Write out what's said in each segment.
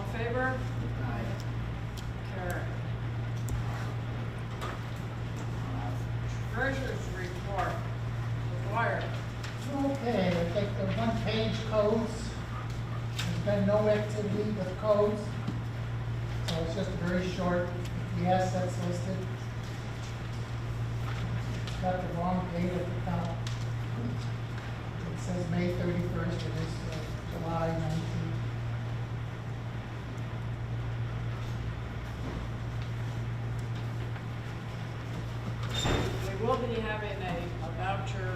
All in favor? Aye. Carried. Treasurer's report. Required. Okay, I take the one-page codes. There's been no activity with codes, so it's just a very short, the assets listed. Got the wrong date at the top. It says May 31st, it is July 19th. We will be having a voucher,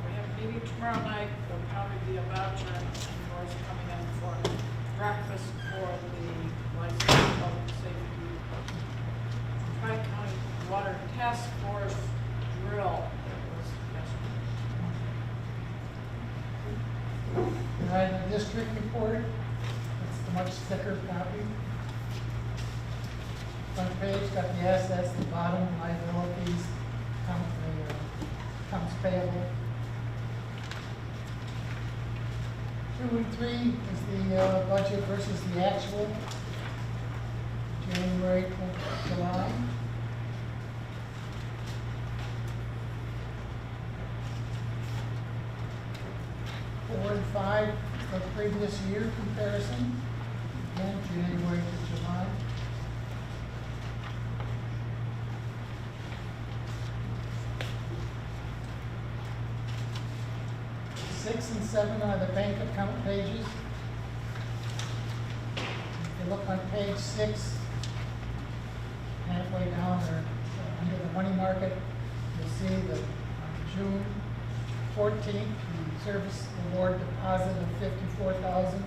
we have a meeting tomorrow night, there'll probably be a voucher, and Laura's coming in for breakfast for the licensed public safety Tri-County Water Task Force drill that was yesterday. And I have the district report, it's the much thicker copy. Front page, got the assets, the bottom, liabilities, accounts payable. 2 and 3 is the budget versus the actual, January to July. 4 and 5 is the previous year comparison, again, January to July. 6 and 7 are the bank account pages. If you look on page 6, halfway down or under the money market, you'll see that on June 14th, the service award deposit of $54,000.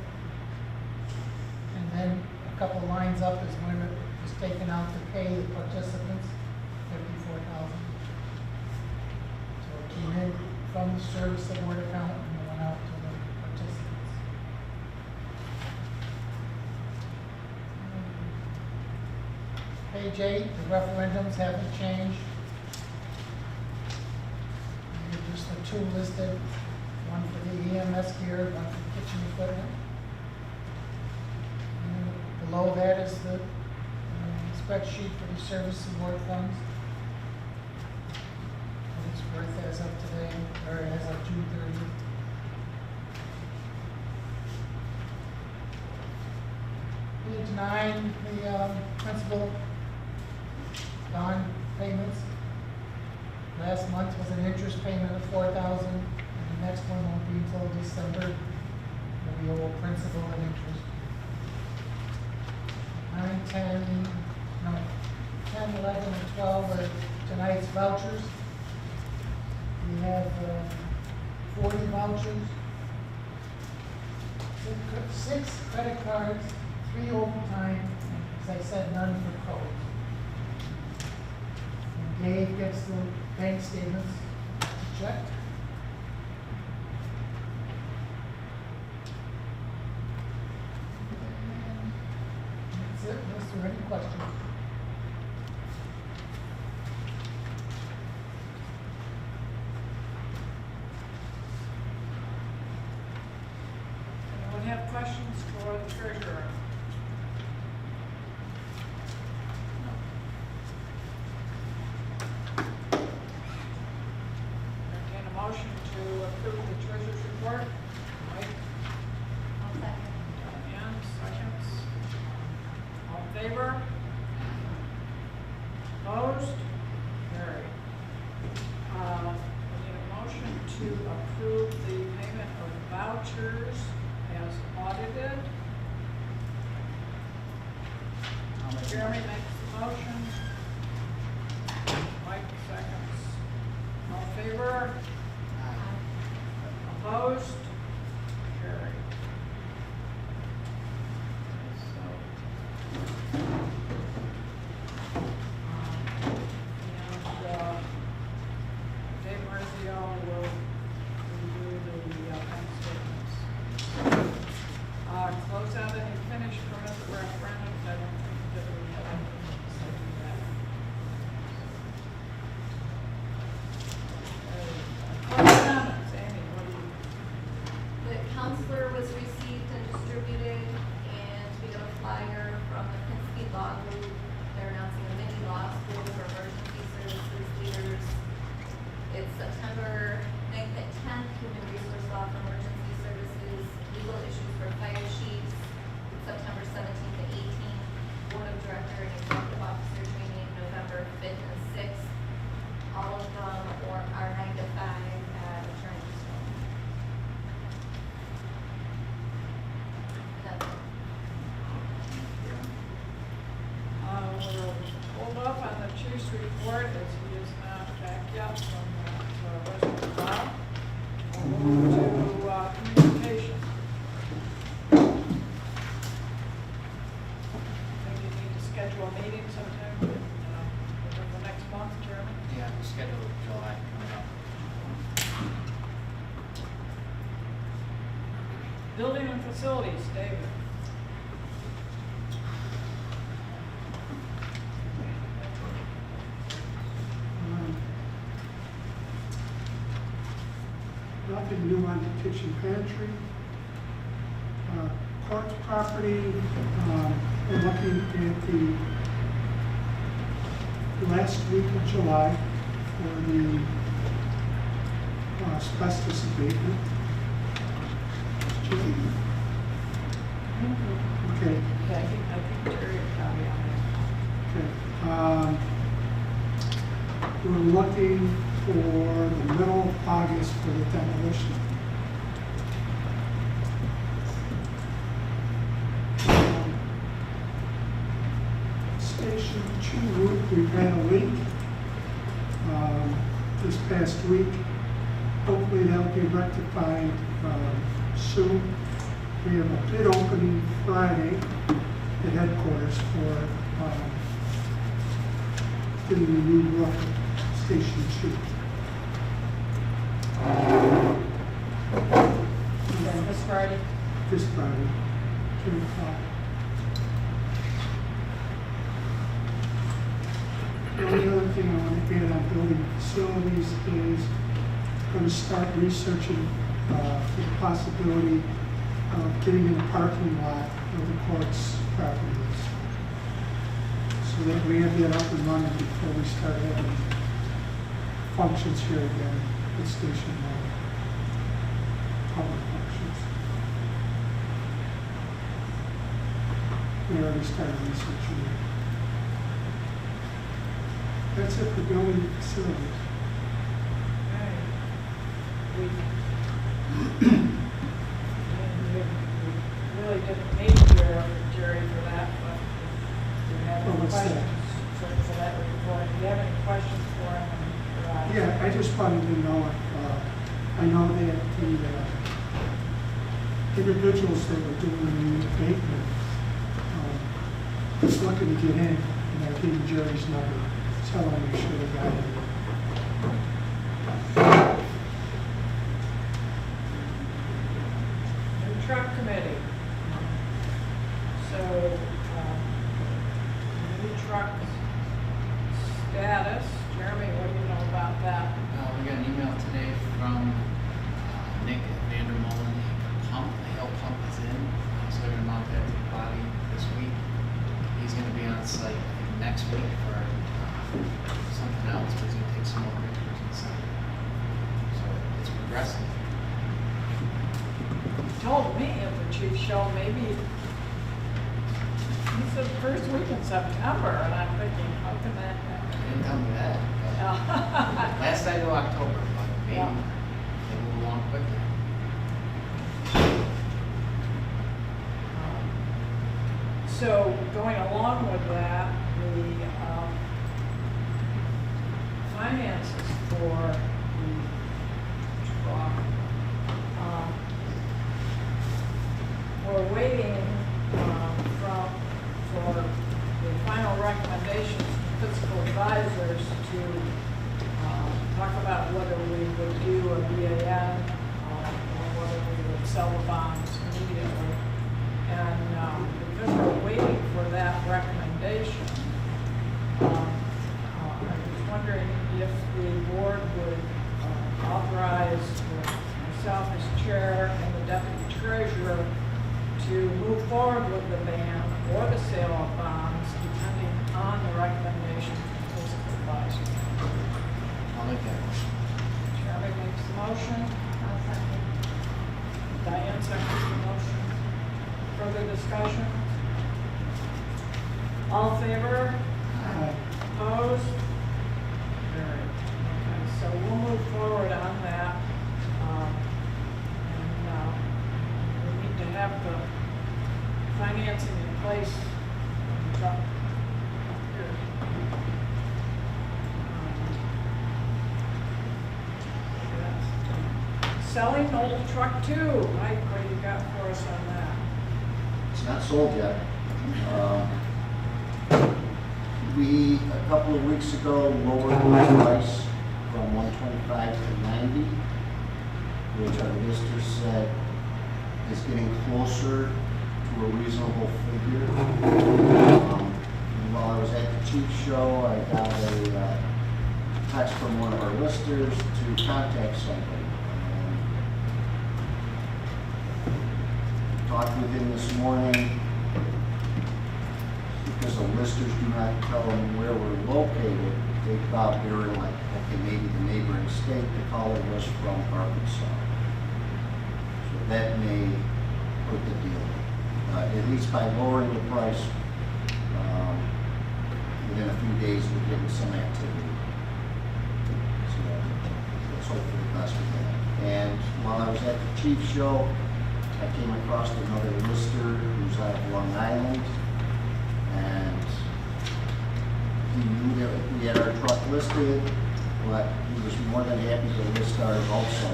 And then a couple lines up is when it was taken out to pay the participants, $54,000. So it came in from the service award account and went out to the participants. Page 8, the referendums haven't changed. These are just the 2 listed, one for the EMS gear, one for kitchen equipment. And below that is the spreadsheet for the service award funds. What it's worth as of today, or as of June 30th. Page 9, the principal bond payments. Last month was an interest payment of $4,000, and the next one won't be until December. It'll be all principal and interest. 9, 10, 11, and 12 are tonight's vouchers. We have 40 vouchers, 6 credit cards, 3 overtime, and as I said, none for codes. And Dave gets the bank statements checked. And that's it, unless there are any questions. Anyone have questions for the treasurer? Entertain a motion to approve the treasurer's report. Mike? I'll second. Diane, seconds. All in favor? Opposed? Carried. We need a motion to approve the payment of vouchers as audited. Jeremy makes the motion. Mike seconds. All in favor? Opposed? Carried. Dave Marzio will review the bank statements. Close out any finished permit referendums. I don't think that we have anything to say to that. Correspondence, Amy, what do you? report, as he is not back yet from the resident lab. We'll move to communication. I think you need to schedule a meeting sometime within the next month, Chairman. Yeah, we scheduled July coming up. Building and facilities, David. Nothing new on the kitchen pantry. Court property, we're looking at the last week of July for the asbestos abatement. Okay. Yeah, I think Terry will copy on Okay. We're looking for the middle of August for the demolition. Station 2 roof, we've had a leak this past week. Hopefully that'll be rectified soon. We have a bid opening Friday at headquarters for getting a new roof at Station 2. it. This Friday? This Friday, 2 o'clock. The only other thing I want to add on building facilities is going to start researching for the possibility of getting in the parking lot where the court's property is. So that we have that up and running before we start having functions here again at Station 1. Public functions. We already started researching it. That's it for building facilities. Okay. We really didn't need Jerry for that, but do you have Oh, any what's that? questions for that report? Do you have any questions for him? Yeah, I just wanted to know if, I know that the individuals that were doing the abatement was looking to get in, and I gave Jerry's number, so I want to make sure they got it. New truck committee. So, new truck status. Jeremy, what do you know about that? We got an email today from Nick Vandermolen. The Hill pump is in, so they're gonna mount that to the body this week. He's gonna be on site, I think, next week for something else, but he's gonna take some more pictures and stuff. So it's progressing. He told me at the chief show, maybe, he said first week in September, and I'm thinking, how can that happen? He didn't tell me that. But last I knew October, but maybe Yeah. they move along quickly. So going along with that, the finances for the truck, we're waiting for the final recommendations from fiscal advisors to talk about whether we would do a BAN or whether we would sell the bonds immediately. And because we're waiting for that recommendation, I was wondering if the board would authorize myself as chair and the deputy treasurer to move forward with the ban or the sale of bonds, depending on the recommendation from fiscal advisor. I'll make that motion. Chairman makes the motion. I'll second. Diane seconds the motion. Further discussion? All in favor? Opposed? Carried. Okay, so we'll move forward on that. And we need to have the financing in place. selling old truck two. Mike, what do you got for us on that? It's not sold yet. We, a couple of weeks ago, lowered the price from 125 to 90, which our lister said is getting closer to a reasonable figure. While I was at the Chiefs show, I got a text from one of our listers to contact somebody. Talked with him this morning. Because the listers do not tell them where we're located, they thought we were in like, okay, maybe the neighboring state. The caller was from Arkansas. So that may put the deal. At least by lowering the price, within a few days we're getting some activity. So let's hope for the best with that. And while I was at the Chiefs show, I came across another lister who's out of Long Island. And he knew that we had our truck listed, but he was more than happy to list ours also.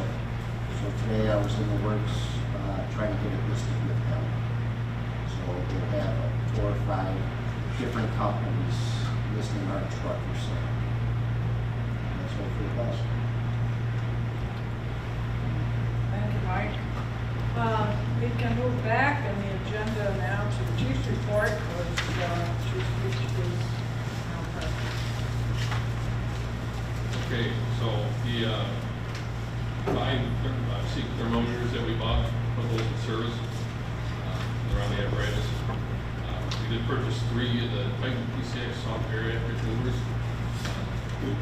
So today I was in the works trying to get it listed with him. So we'll have 4 or 5 different companies listing our truck for sale. Let's hope for the best. Thank you, Mike. We can move back in the agenda now to the chief's report, because Chief Beach is now present. Okay, so the 5 seat thermometers that we bought for those in service, they're on the apparatus. We did purchase 3 of the PACBTV software after deliveries. It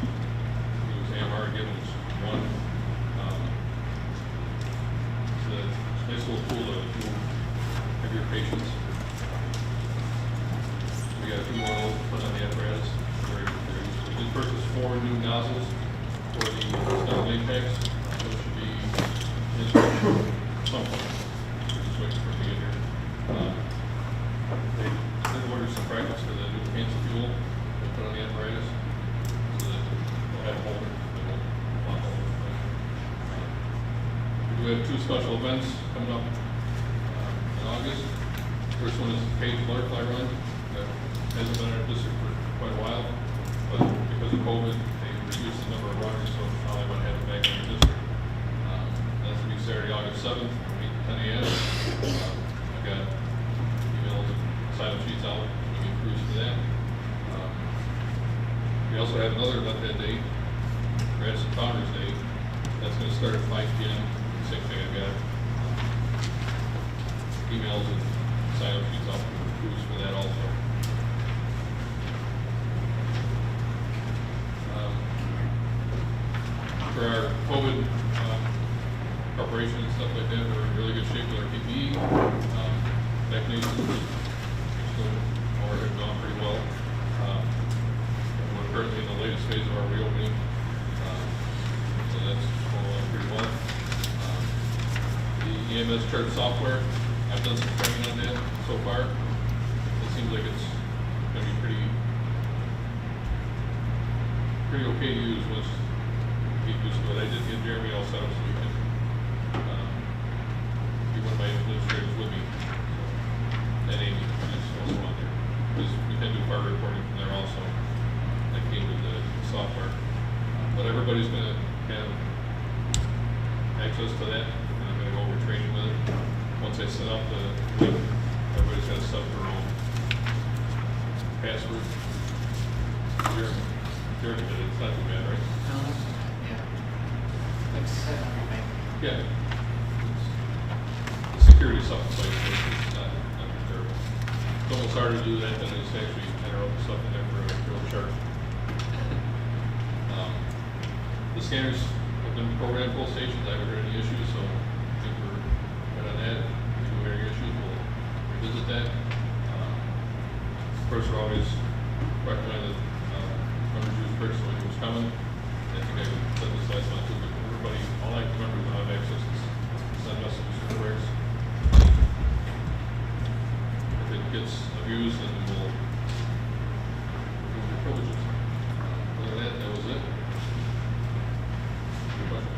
was AMR giving us 1. It's a nice little tool to move heavier patients. We got 2 more of those to put on the apparatus. We did purchase 4 new nozzles for the Stone Apex. Those should be in some point. We're just waiting for it to get here. They did order some fragments for the new cancer fuel to put on the apparatus. So that we'll have a holder that will lock all those things. We have 2 special events coming up in August. First one is the Page Butterfly Run. That hasn't been in our district for quite a while, but because of COVID, they reduced the number of runners, so now they want to have it back in the district. That's going to be Saturday, August 7th, from 8 to 10 a.m. I've got emails and sign-up sheets out. We can cruise for that. We also have another event that day, Radisson Founders Day. That's going to start at 5 p.m. Same thing, I've got emails and sign-up sheets out for cruise for that also. For our COVID preparation and stuff like that, we're in really good shape with our PPE. Vaccinations have gone pretty well. We're currently in the latest phase of our reopening, so that's going along pretty well. The EMS chart software, I've done some training on that so far. It seems like it's going to be pretty okay to use once you get used to it. I did get Jeremy all set up so we can be one of my administrators with me. And Amy is also on there. Because we can do fire reporting from there also. That came with the software. But everybody's going to have access to that. And I'm going to go over training with it. Once I set up the link, everybody's got to set up their own password. Jeremy did it. It's not too bad, right? No, yeah. Like set everything. Yeah. The security stuff in place, so it's not too terrible. It's almost harder to do that than it is to actually enter up stuff in there for a real chart. The scanners have been programmed full stations. I haven't heard any issues, so I think we're good on that. If we're hearing issues, we'll revisit that. First, we're always recommend that members use bricks when it was coming. I think I said this last month too, but everybody, all I members will have access to send messages to the bricks. If it gets abused, then we'll remove the privileges. Other than that, that was it. Any questions?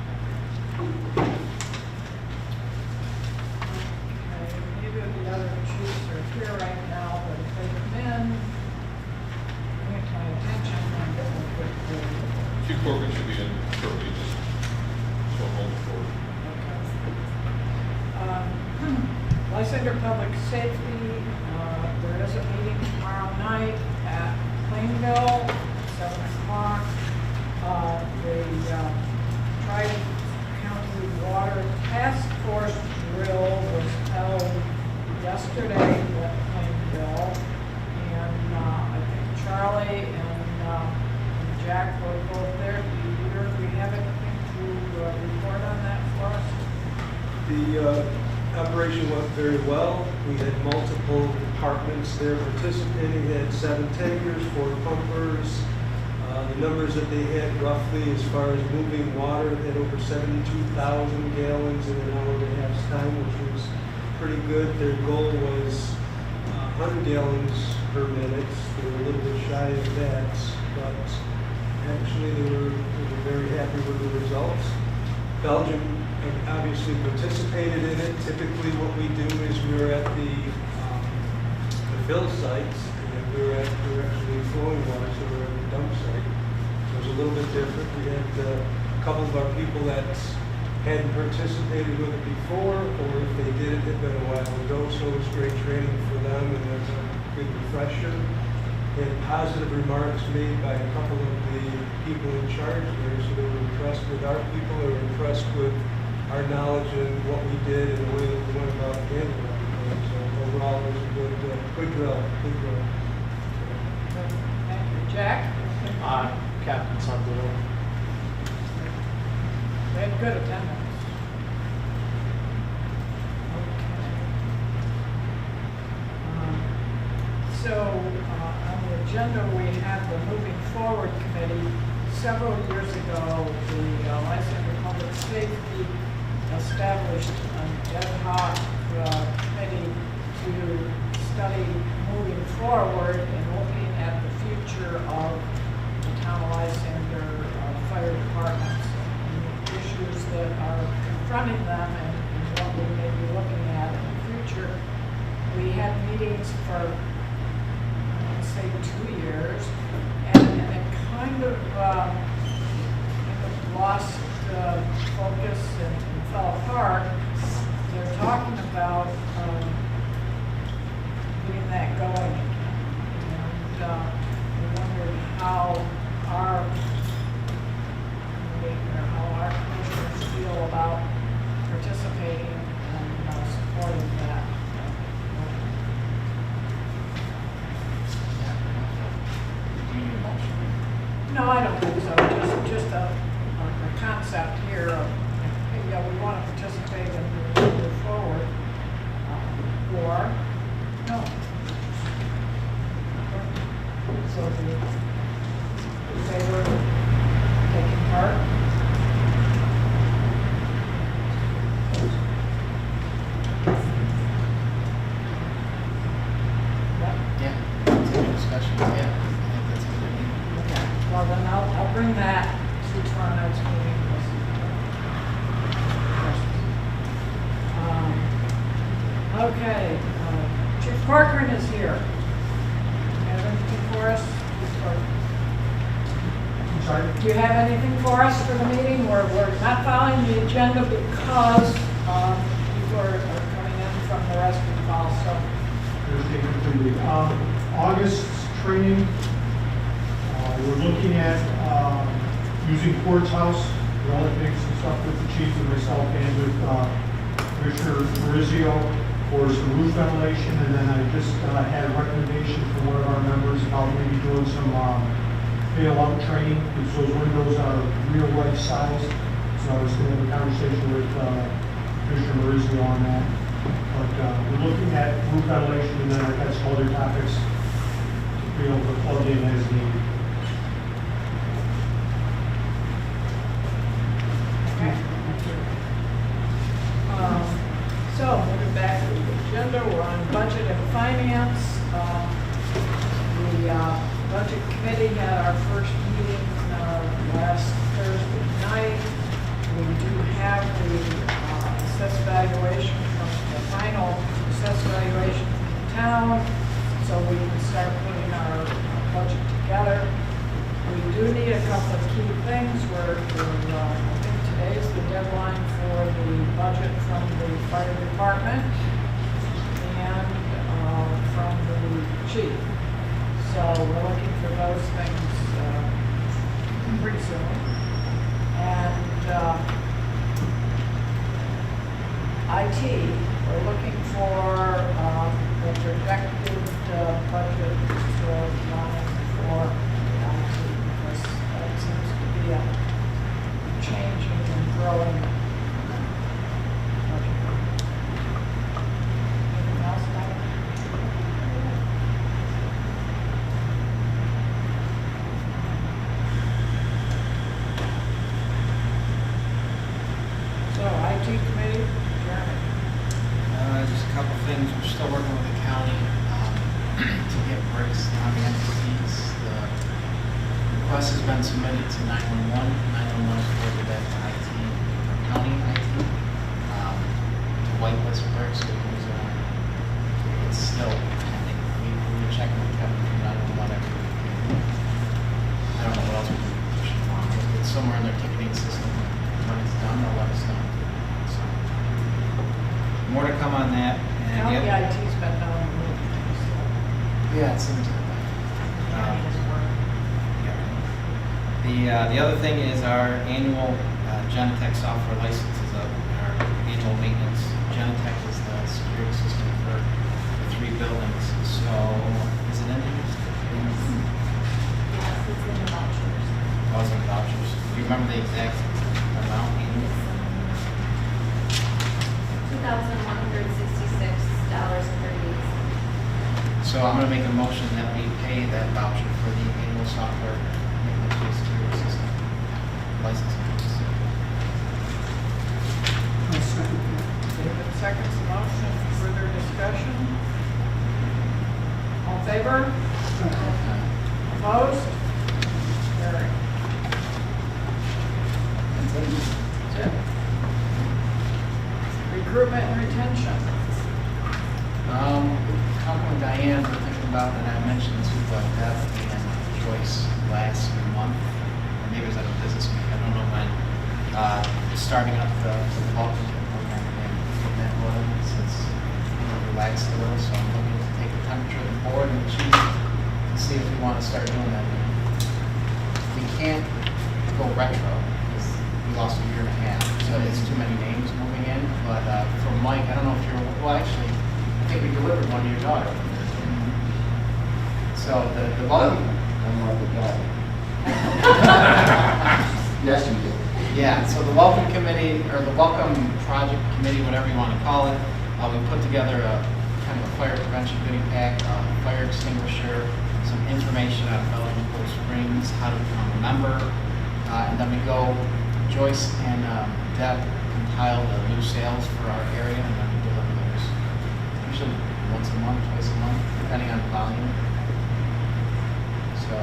Lysander Public Safety, there is a meeting tomorrow night at Plainville, 7 o'clock. The Tri-County Water Task Force drill was held yesterday at Plainville. And I think Charlie and Jack were both there. Do we have anything to report on that for us? The operation went very well. We had multiple departments there participating. They had 7 tankers, 4 pumpers. The numbers that they had roughly as far as moving water, they had over 72,000 gallons in an hour and a half's time, which was pretty good. Their goal was 100 gallons per minute. They were a little bit shy of that, but actually they were very happy with the results. Belgium obviously participated in it. Typically what we do is we're at the fill sites, and we're actually flowing water, so we're at the dump site. So it was a little bit different. We had a couple of our people that hadn't participated with it before, or if they did, it had been a while ago, so it was great training for them, and it was a good refresher. We had positive remarks made by a couple of the people in charge there, so they were impressed with our people, they were impressed with our knowledge and what we did and the way that we went about handling it. So overall, it was a good drill, good drill. Thank you. Jack? Captain Sunderland. We had good attendance. Okay. So on the agenda, we have the Moving Forward Committee. Several years ago, the Lysander Public Safety established an ad hoc committee to study moving forward and looking at the future of the town of Lysander fire departments and the issues that are confronting them and what we may be looking at in the future. We had meetings for, let's say, 2 years, and it kind of lost focus and fell apart. They're talking about getting that going again. And we wondered how our commissioners feel about participating and supporting that. Do you need a motion? No, I don't think so. Just a concept here of, hey, yeah, we want to participate and move forward. Or, no. So if they were taking part. Yeah, continue discussion, yeah, I think that's a good idea. Okay, well then I'll bring that to our next meeting. Okay, Chief Corcoran is here. Have anything for us? Chief Corcoran? I'm sorry? Do you have anything for us for the meeting? We're not following the agenda because people are coming in from the rest of the call, so. Thursday completely. August's training, we're looking at using Court's House, the only things and stuff with the chief and myself and with Commissioner Marizio for some roof ventilation, and then I just had a recommendation from one of our members about maybe doing some bailout training, because those windows are real life size. So I was going to have a conversation with Commissioner Marizio on that. But we're looking at roof ventilation, and then I've got some other topics to be able to plug in as needed. Okay. So moving back to the agenda, we're on budget and finance. The budget committee had our first meeting last Thursday night. We do have the assessed valuation from the final assessed valuation from the town, so we can start putting our budget together. We do need a couple of key things. I think today is the deadline for the budget from the fire department. soon. And IT, we're looking for the projected budget line for IT, because that seems to be a changing and growing budget. Anything else, Diane? So, IT committee, Jeremy. Just a couple things, we're still working with the county to get bricks on the entities. The request has been submitted to 911. 911 is forwarded back to IT, county IT, to whitelist bricks. So it's still pending. We were checking with Kevin from 911 every week. I don't know what else we can push it on. It's somewhere in their ticketing system. When it's done, they'll let us know. So, more to come on that. And County the other- IT's been down the road, so Yeah, it seems like that. county is working. The other thing is our annual Genetech software license is up, our annual maintenance. Genetech is the security system for the 3 buildings. So, is it in here? Yes, it's in the vouchers. Oh, it's in vouchers. Do you remember the exact amount? It's $2,166.38. So I'm gonna make a motion that we pay that voucher for the annual software maintenance security system license. I'll second that. David seconds the motion. Further discussion? All in favor? Opposed? Carried. That's it. Recruitment and retention. Talking with Diane, we're thinking about, and I mentioned to Deb and Joyce last month, or maybe it was at a business meeting, I don't know when, starting up the Balkan program again. That was, it's relaxed a little, so I'm looking to take the temperature of the board and the chief and see if we want to start doing that again. We can't go retro, because we lost a year and a half, so it's too many names moving in, but for Mike, I don't know if you're, well, actually, I think we delivered one to your daughter. So the welcome. I'm not the guy. Yes, you did. Yeah, so the welcome committee, or the welcome project committee, whatever you want to call it, we put together a kind of a fire prevention goodie pack, fire extinguisher, some information on Belgium Cold Springs, how to become a member, and then we go, Joyce and Deb compile the new sales for our area, and then we deliver those. Usually once a month, twice a month, depending on volume. So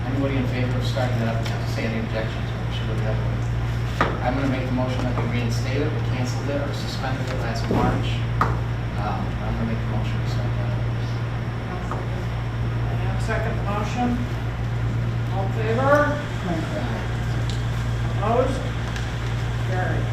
anybody in favor of starting that up? I have to say any objections, or should we have one? I'm going to make the motion that we reinstate it, we canceled it, or suspended it last March. I'm going to make the motion to start that up. And second the motion. All in favor? Opposed? Carried.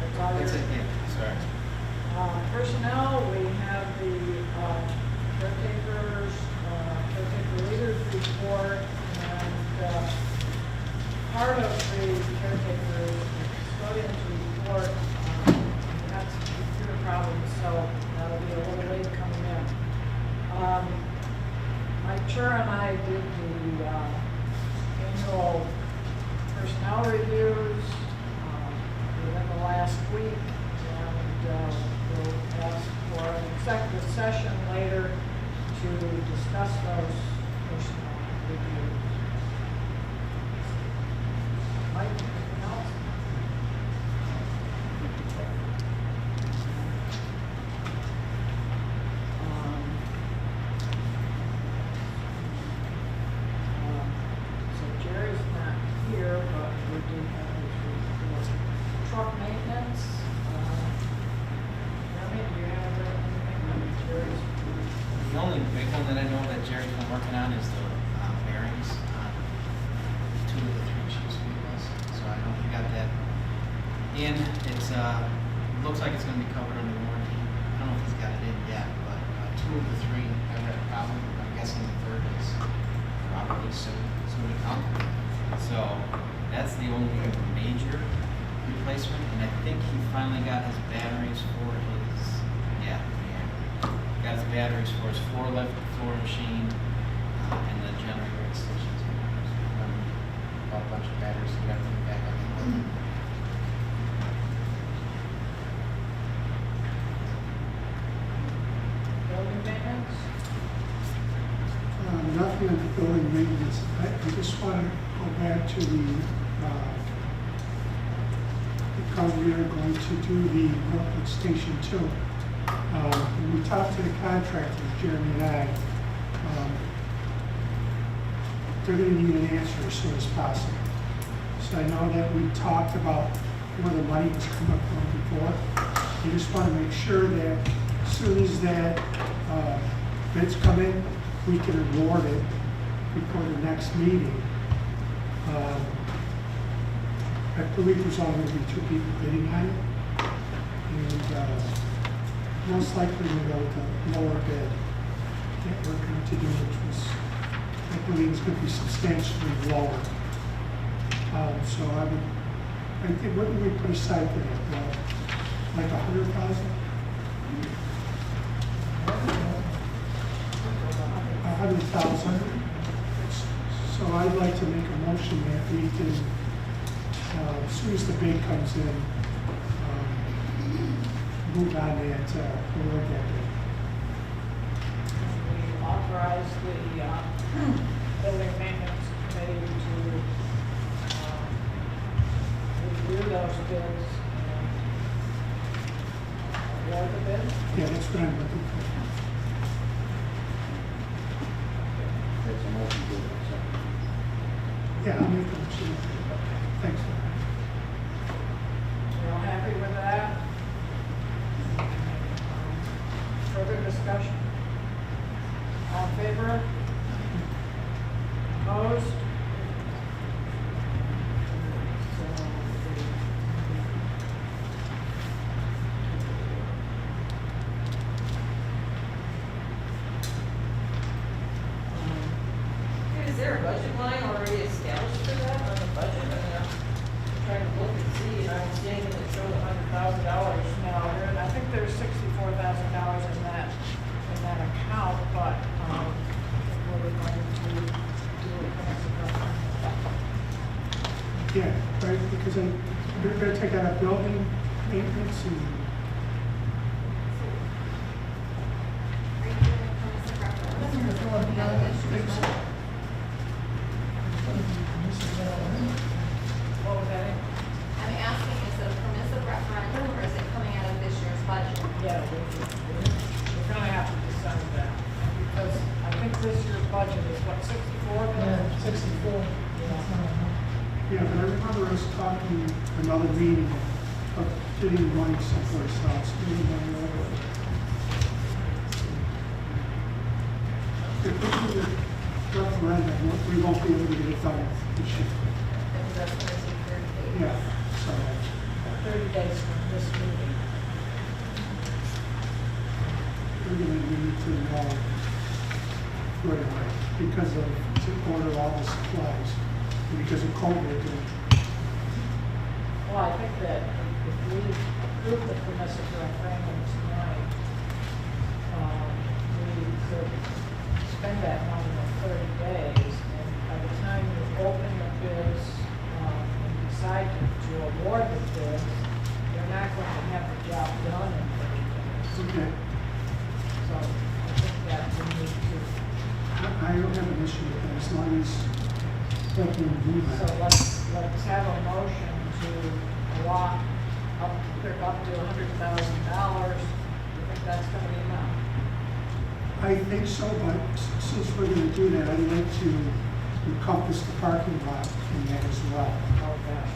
That's all That's your- it, yeah, sorry. Personnel, we have the caretaker leaders report, and part of the caretaker custodian's report, we had some computer problems, so that'll be a little late coming in. Mike Chur and I did the annual personnel reviews within the last week, and we'll ask for an executive session later to discuss those personnel reviews. Mike, anything else? So Jerry's not here, but we do have his report. Truck maintenance, Jeremy, do you have anything on Jerry's? The only big one that I know that Jerry's been working on is the bearings on 2 of the 3 chief's vehicles. So I know he got that in, it's, looks like it's gonna be covered under warranty. I don't know if he's got it in yet, but, 2 of the 3 have that problem. I'm guessing the 3rd is probably soon to come. So, that's the only major replacement, and I think he finally got his batteries for his, got his batteries for his floor lift, floor machine, and the generator stations. Bought a bunch of batteries to get everything back up and running. Building maintenance? Nothing on the building maintenance. I just want to go back to because we are going to do the Northwood Station 2. When we talked to the contractors, Jeremy and I, they're going to need an answer as soon as possible. So I know that we talked about where the money was coming from before. We just want to make sure that as soon as that bids come in, we can award it before the next meeting. I believe there's only going to be 2 people bidding on it. And most likely we'll go with the lower bid that we're going to do, which was, I believe is going to be substantially lower. So I think, what did we put aside for that? Like 100,000? 100,000. So I'd like to make a motion that we can, as soon as the bid comes in, move on that, award that bid. We authorize the building maintenance committee to review those bids and award the bid. Yeah, that's what I'm looking for. That's a motion to accept. Yeah, I'll make a motion. Thanks. You all happy with that? Further discussion? All in favor? Opposed? So, Is there a budget line already established for that on the budget? I mean, I'm trying to look and see, and I'm seeing that it shows $100,000. now, I think there's $64,000 in that account, but, we're going to do it Yeah, right, because we're going to take out a building maintenance and, Are you doing it from a separate referendum? Out of this year's budget? What was that? I'm asking, is it a permissive referendum or is it coming out of this year's budget? Yeah, we're gonna have to decide that, because I think this year's budget is what, 64 million? Yeah, 64. yeah, but I remember us talking another meeting of getting money someplace else, maybe money over. If we do the referendum, we won't be able to get it done this year. Because that's what it's referred to. Yeah, so, 30 days from this meeting. we're going to need to know right away because of, to order all the supplies, because of COVID. Well, I think that if we approve the permissive referendum tonight, we could spend that money in 30 days, and by the time you open the bids, and decide to award the bids, you're not going to have the job done in 30 days. Okay, So I think that we need to, I don't have an issue with that as long as they can do so that. let's have a motion to allot pick up to $100,000. You think that's going to be enough? I think so, but since we're going to do that, I'd like to encompass the parking lot in that as well. Oh, gosh.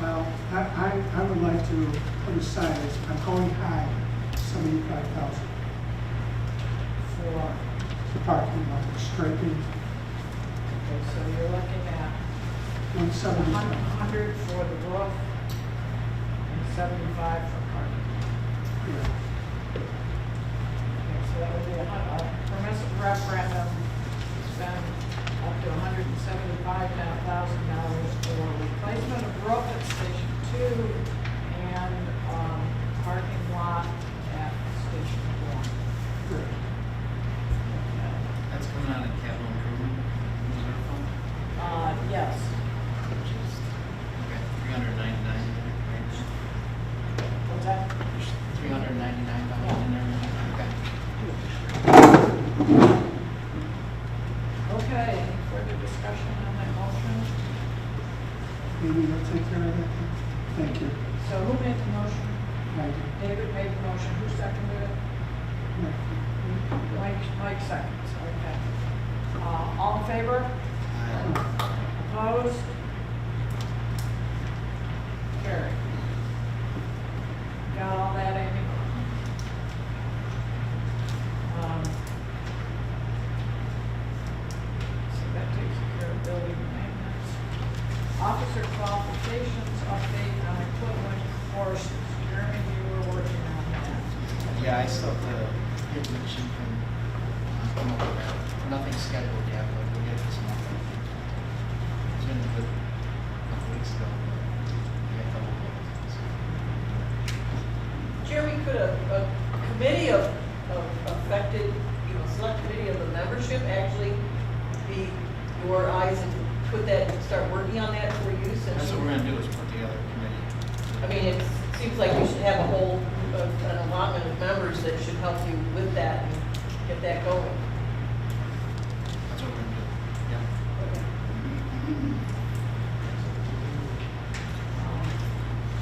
Well, I would like to put aside, I'm going high, 75,000 For, for parking lot, striping. okay, so you're looking at 175. 100 for the roof and 75 for parking. Yeah. Okay, so that would be a permissive referendum to spend up to $175,000 for replacement of roof at Station 2 and parking lot at Station 1. Correct. That's coming out of capital improvement reserve fund, Yes. which is, okay, 399, right? What's that? 399 in there, okay. Okay, any further discussion on that motion? Maybe you'll take care of that. Thank you. So who made the motion? Thank you. David made the motion, who seconded it? Yeah. Mike seconds, okay. All in favor? Opposed? Carried. Got all that, Amy? So that takes care of building maintenance. Officer qualifications update on equipment courses. Jeremy, you were working on that. Yeah, I still have to get the chief and come over there. Nothing scheduled yet, but we'll get this month. It's been a good couple weeks ago, but we got a couple of things. Jeremy, could a committee of affected, select committee of the membership actually be your eyes and put that, start working on that for use? That's what we're gonna do, is put together a committee. I mean, it seems like you should have a whole, an allotment of members that should help you with that and get that going. That's what we're gonna do, yeah.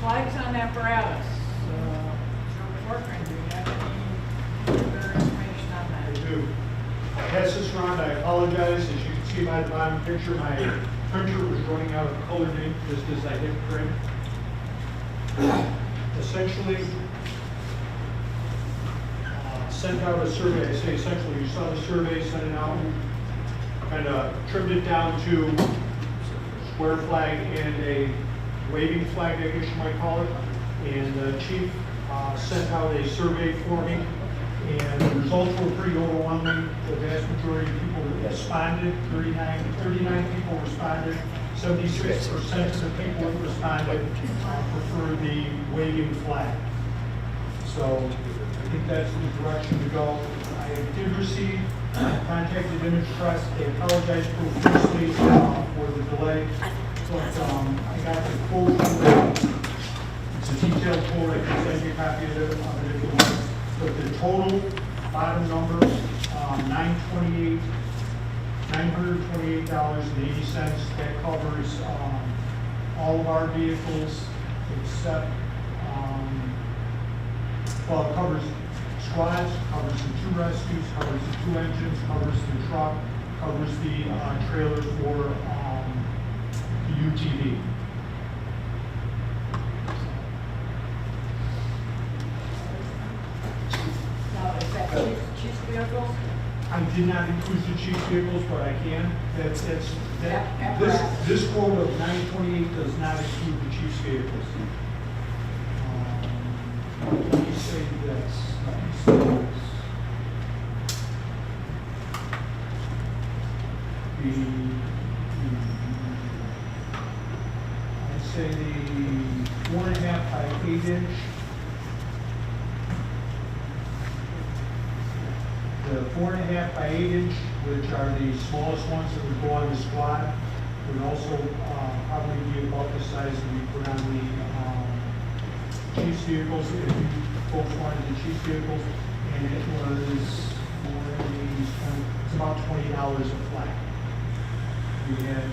Flags on apparatus. Joe Corcoran, do you have any further information on I that? do. I pass this around, I apologize, as you can see by the bottom picture, my printer was running out of colored ink just as I hit print. Essentially, sent out a survey. I say essentially, you saw the survey, sent it out, kind of trimmed it down to square flag and a waving flag, I guess you might call it. And the chief sent out a survey for me, and the results were pretty overwhelming. The vast majority of people responded, 39 people responded, 76% of the people that responded prefer the waving flag. So I think that's the direction to go. I did receive contacted Image Press. They apologized profusely for the delay. But I got the quote from them. It's a detailed quote. I can send you a copy of it if you want. But the total bottom number, $928.80. That covers all of our vehicles except, well, it covers squads, covers the 2 rescues, covers the 2 engines, covers the truck, covers the trailers for the UTV. Now, is that chief's vehicles? I did not include the chief's vehicles, but I can. Apparatus. This quote of 928 does not include the chief's vehicles. Let me say this. I'd say the 4.5 by 8 inch. The 4.5 by 8 inch, which are the smallest ones that would go on the squad, would also probably be about the size that we put on the chief's vehicles, if you folks wanted the chief's vehicles, and it was it's about $20 a flag. We had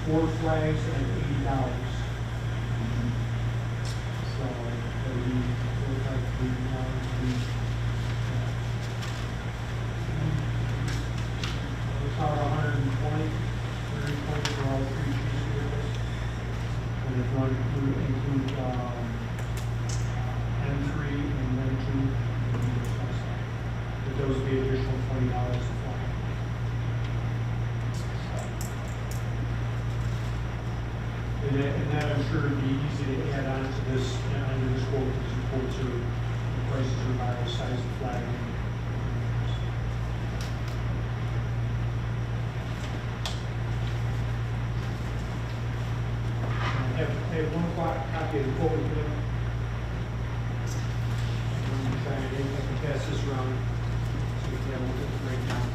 4 flags at $80. So we look like we about 120 for all 3 chief's vehicles. And if you want to include M3 and M2, but those would be additional $20 a flag. And that I'm sure would be easy to add on to this, under this quote, because the quotes are, the prices are by size of flag. I have one copy of the quote with them. I'm trying to, I can pass this around, so we can have a look at the breakdown.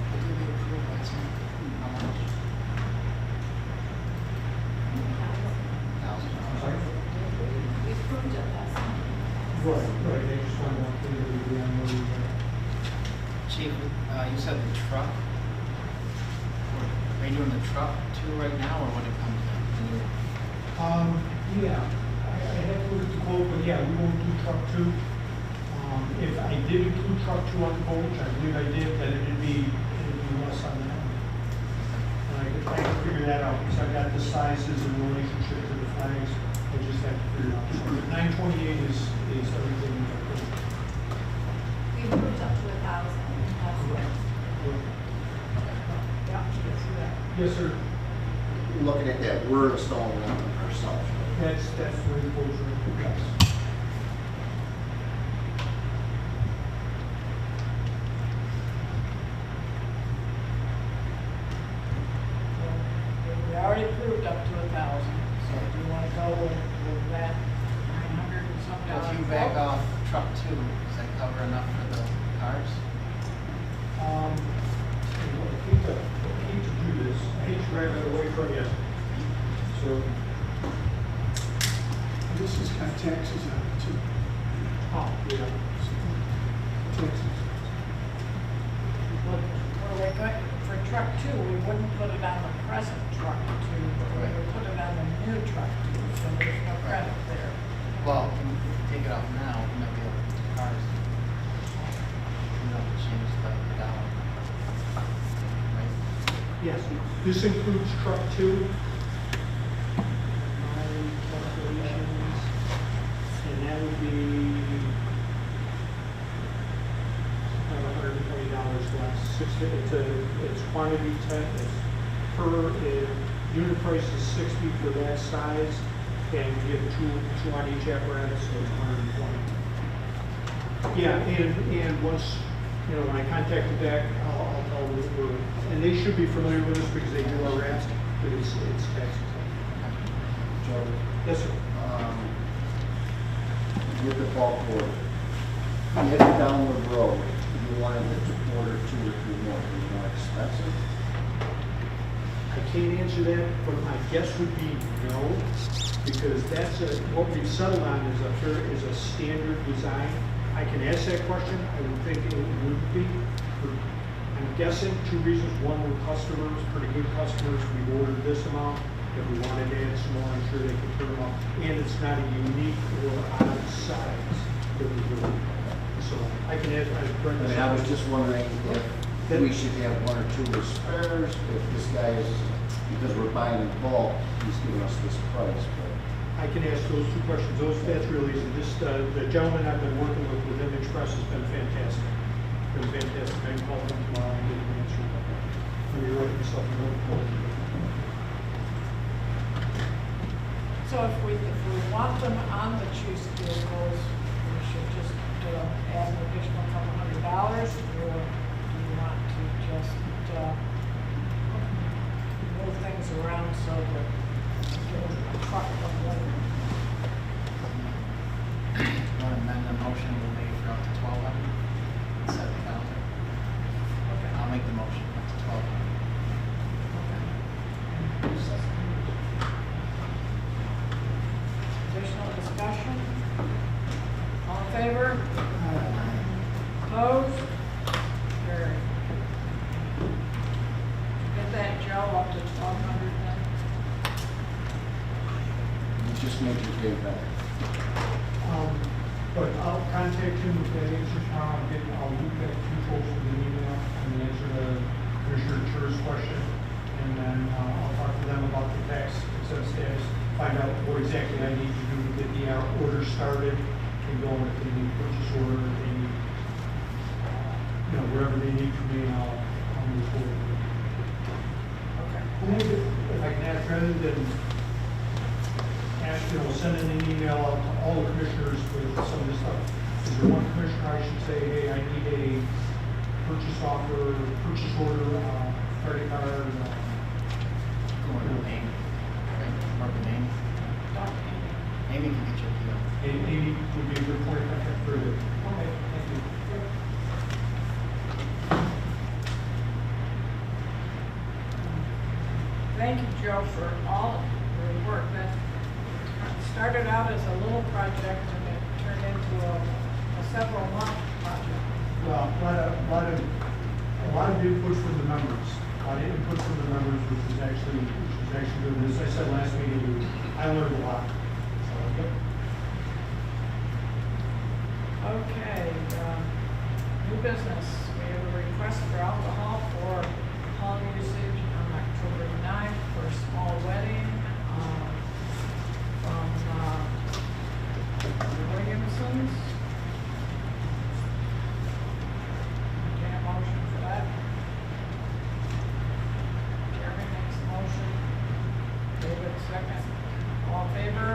What did we approve last month? How much? $1,000. We approved it last month. Right, I just want to clear that we on where we were. Chief, you said the truck. Are you doing the truck too right now, or when it comes in? Yeah, I have to look at the quote, but yeah, we won't do truck two. If I did include truck two on the quote, which I believe I did, then it'd be less on that. And I can figure that out, because I've got the sizes in relationship to the flags, I just have to figure it out. So 928 is everything. We approved up to 1,000 last month. Yeah, I see that. Yes, sir. Looking at that, we're installing them ourselves. That's where the quotes are, yes. We already approved up to 1,000, so do you wanna go with that 900 and some Well, dollars? if you back off truck two, does that cover enough for the cars? I hate to do this, I hate to drive it away from you. So, This has got taxes on it too. yeah. Taxes. For truck two, we wouldn't put it on the present truck two, but we would put it on the new truck two, so there's no credit there. Well, if you take it off now, you might be able to put the cars. You know, change the dollar. Right? Yes, this includes truck two. My calculations, and that would be about $120 less. It's quantity 10, it's unit price is 60 for that size, and you have two on each apparatus, so it's 120. Yeah, and once, you know, when I contact the back, I'll tell them that we're, and they should be familiar with this because they do our wraps, but it's tax exempt. Joe, Yes, sir. with the bulk order, you headed down the road, you wanted to order 2 or 3 more, is it more expensive? I can't answer that, but my guess would be no, because what we've settled on is a standard design. I can ask that question, I would think it would be. I'm guessing 2 reasons. One, we're customers, pretty good customers, we ordered this amount. If we wanted to add some more, I'm sure they could turn them up. And it's not a unique or odd size that we do. So I can ask, I was just wondering if we should have 1 or 2 as spares, if this guy is, because we're buying in bulk, he's giving us this price, but. I can ask those 2 questions. That's really easy. The gentleman I've been working with M Express has been fantastic. Been fantastic. I can call him tomorrow and get an answer. Let me write myself a note. So if we want them on the choose vehicles, we should just add an additional $200, or do you want to just move things around so that get a truck from later? Want to amend the motion we made for up to 1,200 instead of 1,000? Okay. I'll make the motion up to 1,200. Additional discussion? All in favor? Opposed? Carried. Get that, Joe, up to 1,200 then? You just made your day better. But I'll contact him with that answer tomorrow. I'll loop that 2 folks with an email and answer the Commissioner Chur's question. And then I'll talk to them about the tax exempt status, find out what exactly I need to do to get the order started and go into the purchase order if they need, wherever they need from me, and I'll move forward. If I can ask, rather than ask, sending an email out to all the commissioners with some of this stuff, is there one commissioner I should say, hey, I need a purchase offer, purchase order, credit card? Going to Amy. Right, work with Amy. Amy can get your PO. Amy would be a good point of contact for the. Okay, thank you. Thank you, Joe, for all your work. That started out as a little project and it turned into a several-month project. Well, a lot of input from the members, which is actually good. As I said last meeting, I learned a lot. So, yep. Okay, new business. We have a request for alcohol for hall usage on October 9th for a small wedding from the Williamsons. Get a motion for that. Jeremy makes a motion. David second. All in favor?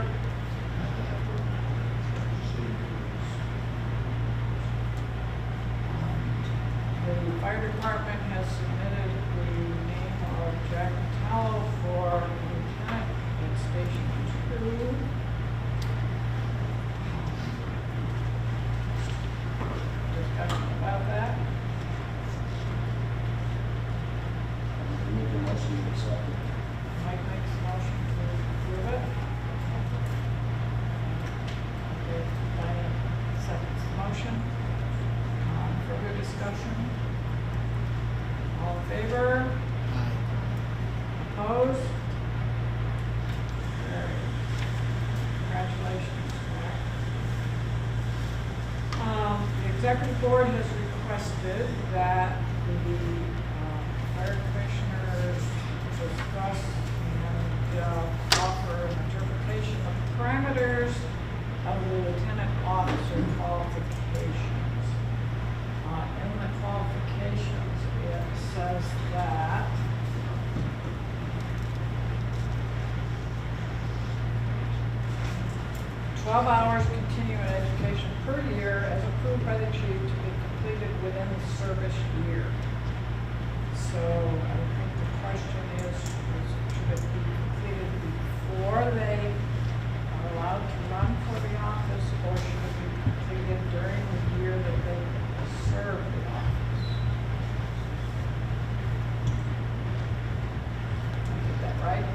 The fire department has submitted the name of Jack Tallow for lieutenant at Station 2. Discussion about that. Make a motion to accept it. Mike makes a motion to approve it. Okay, Diane seconds the motion. Further discussion? All in favor? Aye. Opposed? Carried. Congratulations, Jack. The executive board has requested that the fire commissioners discuss and offer an interpretation of the parameters of the lieutenant officer qualifications. In the qualifications, it says that "12 hours continuing education per year as approved by the chief to be completed within the service year." So I think the question is should it be completed before they are allowed to run for the office, or should it be completed during the year that they serve the office? Did I get that right?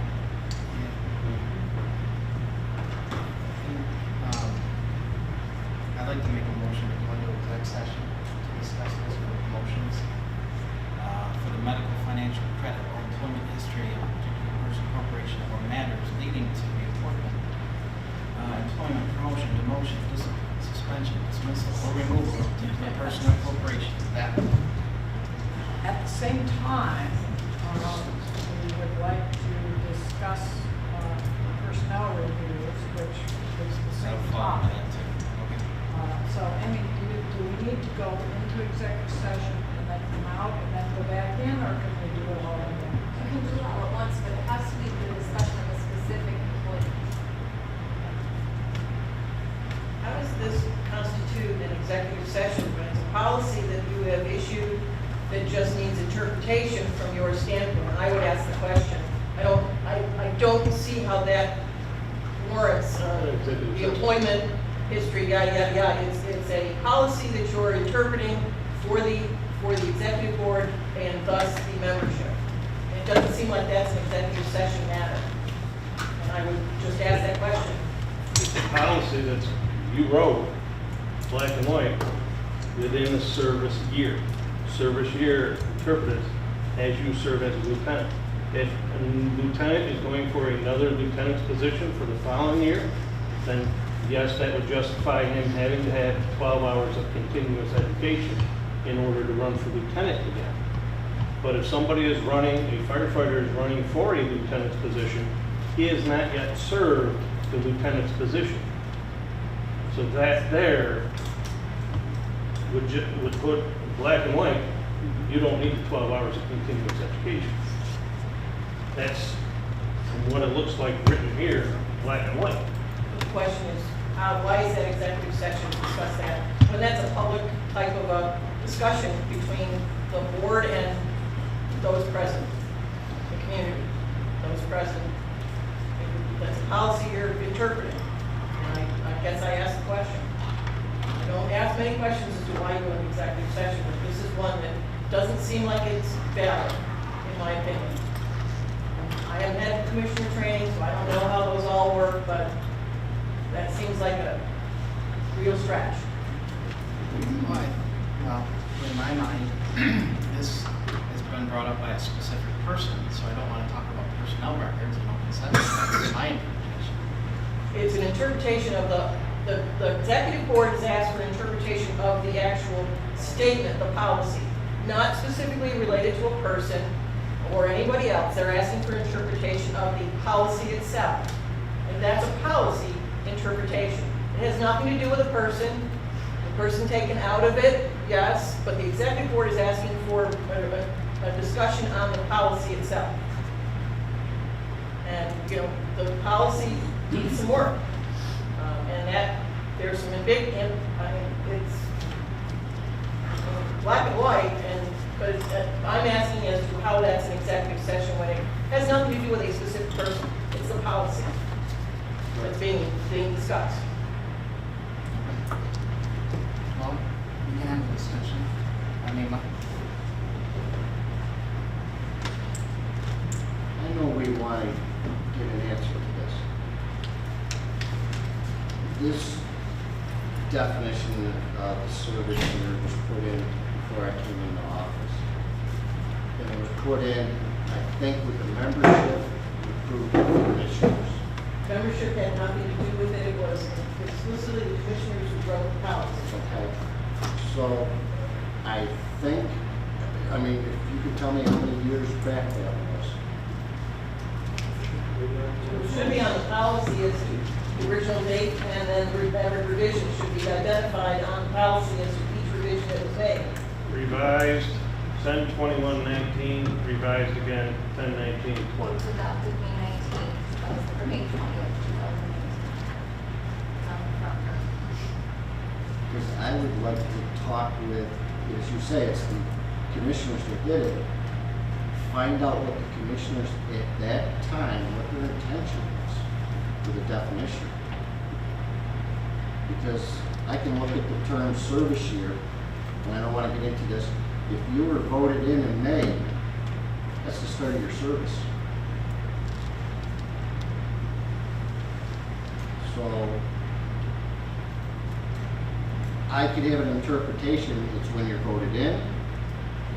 I'd like to make a motion to go into exec session to discuss this with motions for the medical, financial, credit, or employment history of a particular person, corporation, or matters leading to the appointment, employment, promotion, demotion, discipline, suspension, dismissal, or removal of a particular person or corporation. That At the same time, we would like to discuss personnel reviews, which is the same topic. So, Amy, do we need to go into executive session and then come out and then go back in, or can we do it all in one? You can do it all at once, but it has to be the discussion of a specific employee. How does this constitute an executive session when it's a policy that you have issued that just needs interpretation from your standpoint? I would ask the question. I don't see how that warrants the employment history, yada, yada, yada. It's a policy that you're interpreting for the executive board and thus the membership. It doesn't seem like that's an executive session matter. And I would just ask that question. It's a policy that you wrote, black and white, within a service year. Service year interpreted as you serve as a lieutenant. If a lieutenant is going for another lieutenant's position for the following year, then yes, that would justify him having to have 12 hours of continuous education in order to run for lieutenant again. But if somebody is running, a firefighter is running for a lieutenant's position, he has not yet served the lieutenant's position. So that there would put black and white, you don't need the 12 hours of continuous education. That's from what it looks like written here, black and white. The question is, why is that executive session to discuss that? When that's a public type of a discussion between the board and those present, the community, those present. That's a policy you're interpreting. And I guess I asked the question. I don't ask many questions as to why you have an executive session, but this is one that doesn't seem like it's valid, in my opinion. I haven't had commissioner training, so I don't know how those all work, but that seems like a real stretch. Well, in my mind, this has been brought up by a specific person, so I don't want to talk about personnel records and open session. That's my interpretation. It's an interpretation of the executive board has asked for an interpretation of the actual statement, the policy, not specifically related to a person or anybody else. They're asking for interpretation of the policy itself. And that's a policy interpretation. It has nothing to do with a person. The person taken out of it, yes, but the executive board is asking for a discussion on the policy itself. And, you know, the policy needs some work. And that, there's some big, I mean, it's black and white, but I'm asking as to how that's an executive session when it has nothing to do with a specific person. It's the policy that's being discussed. Well, we can have a discussion. I mean, I know we want to get an answer to this. This definition of the service year was put in before I came into office. And it was put in, I think, with the membership approved of the commissioners. Membership had nothing to do with it. It was exclusively the commissioners who wrote the policy. Okay, so I think, I mean, if you could tell me how many years back that was. It should be on the policy as to the original date, and then every revision should be identified on the policy as to each revision that was made. Revised, 10/21/19, revised again, 10/19/20. It was adopted May 19th, or May 20th, 2019. Because I would like to talk with, as you say, it's the commissioners that did it. Find out what the commissioners at that time, what their intention was for the definition. Because I can look at the term service year, and I don't want to get into this. If you were voted in May, that's the start of your service. So I could have an interpretation, it's when you're voted in,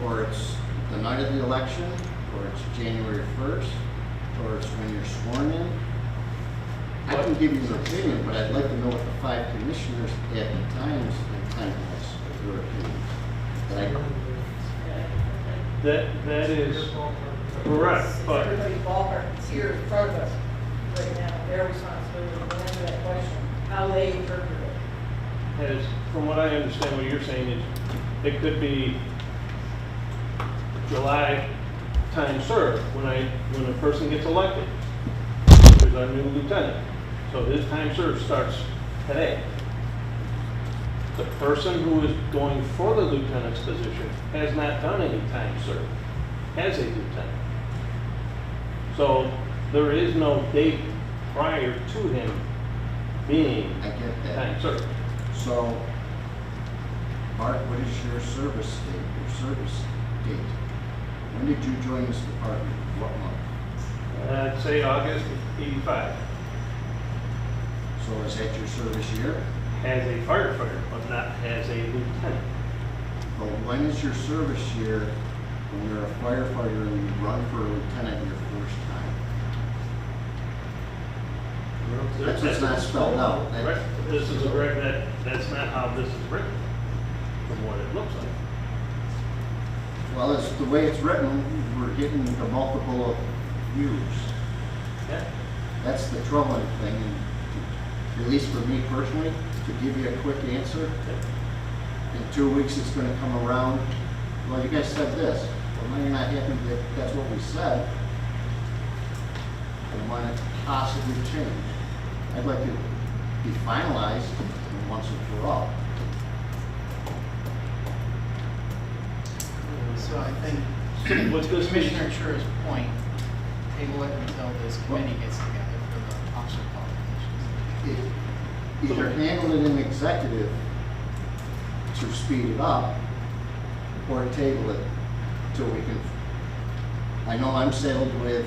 or it's the night of the election, or it's January 1st, or it's when you're sworn in. I can give you an opinion, but I'd like to know what the 5 commissioners at the time's intent was, their opinion. That is correct, It's but everybody's ballpark. It's here in front of us right now. Their responsibility to answer that question, how they interpret it. as, from what I understand, what you're saying is, it could be July time served, when a person gets elected. There's our new lieutenant. So his time served starts today. The person who is going for the lieutenant's position has not done any time served as a lieutenant. So there is no date prior to him being I get that. time served. So, Mark, what is your service date, your service date? When did you join this department? What month? I'd say August of '85, So is that your service year? as a firefighter, but not as a lieutenant. But when is your service year when you're a firefighter and you run for a lieutenant your first time? That's just not spelled out. That- Right. This is that's not how this is written, from what it looks like. Well, it's the way it's written, we're getting the multiple of years. Yeah. That's the troubling thing, and at least for me personally, to give you a quick answer. In 2 weeks, it's gonna come around, well, you guys said this. Well, now you're not happy that that's what we said. and want it possibly changed. I'd like it to be finalized once and for all. So I think, What's to this Commissioner Chur's point, table it until this committee gets together for the officer qualifications. Either handle it in executive to speed it up, or table it till we can. I know I'm saddled with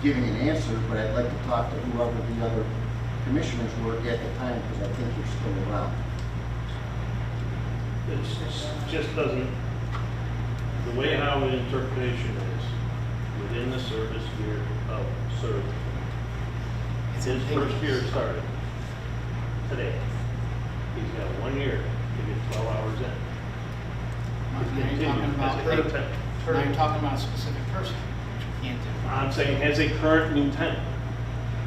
giving an answer, but I'd like to talk to whoever the other commissioners were at the time, because I think they're still around. It just doesn't, the way how the interpretation is, within the service year of service. His first year started today. He's got 1 year to get 12 hours in. Now you're talking about, As a lieutenant. now you're talking about a specific person, which you can't do. I'm saying as a current lieutenant,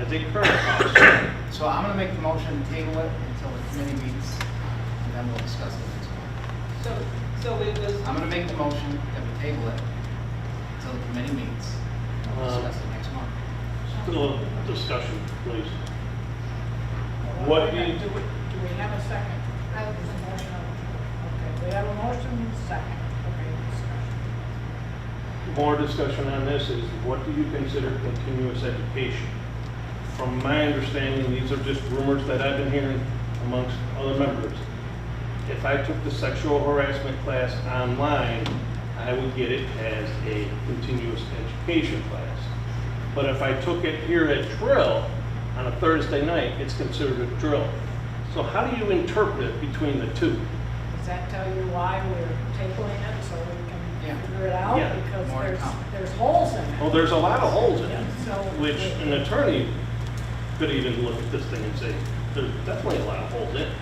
as a current officer. So I'm gonna make the motion to table it until the committee meets, and then we'll discuss it next month. So it was, I'm gonna make the motion that we table it until the committee meets, and we'll discuss it next month. Still a discussion, please. What What do you- do we have a second? I would There's a motion. Okay, we have a motion, second. Okay, discussion. More discussion on this is, what do you consider continuous education? From my understanding, these are just rumors that I've been hearing amongst other members. If I took the sexual harassment class online, I would get it as a continuous education class. But if I took it here at drill on a Thursday night, it's considered a drill. So how do you interpret it between the two? Does that tell you why we're tabling it, so we Yeah. can figure it out? Yeah. Because More to there's, come. there's holes in it. Well, there's a lot of holes in Yeah, it, so which an attorney could even look at this thing and say, there's definitely a lot of holes in it.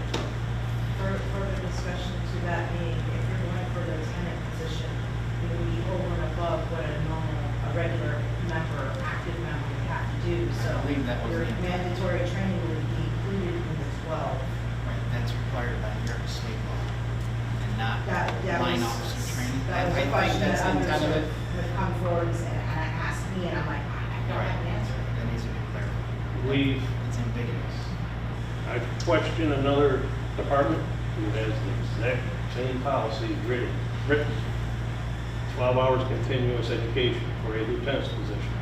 Further discussion to that being, if you're going for the lieutenant position, it would be over and above what a regular member, active member would have to do. So I believe that was your the intent. mandatory training would be included in the 12. Right, that's required by New York State law, and not That line was- officer training. That was I a think question that's that the intent of others it. have come forward and asked me, and I'm like, I don't have an answer. That needs to be clarified. We've It's ambiguous. I've questioned another department who has the exact same policy written. 12 hours continuous education for a lieutenant's position.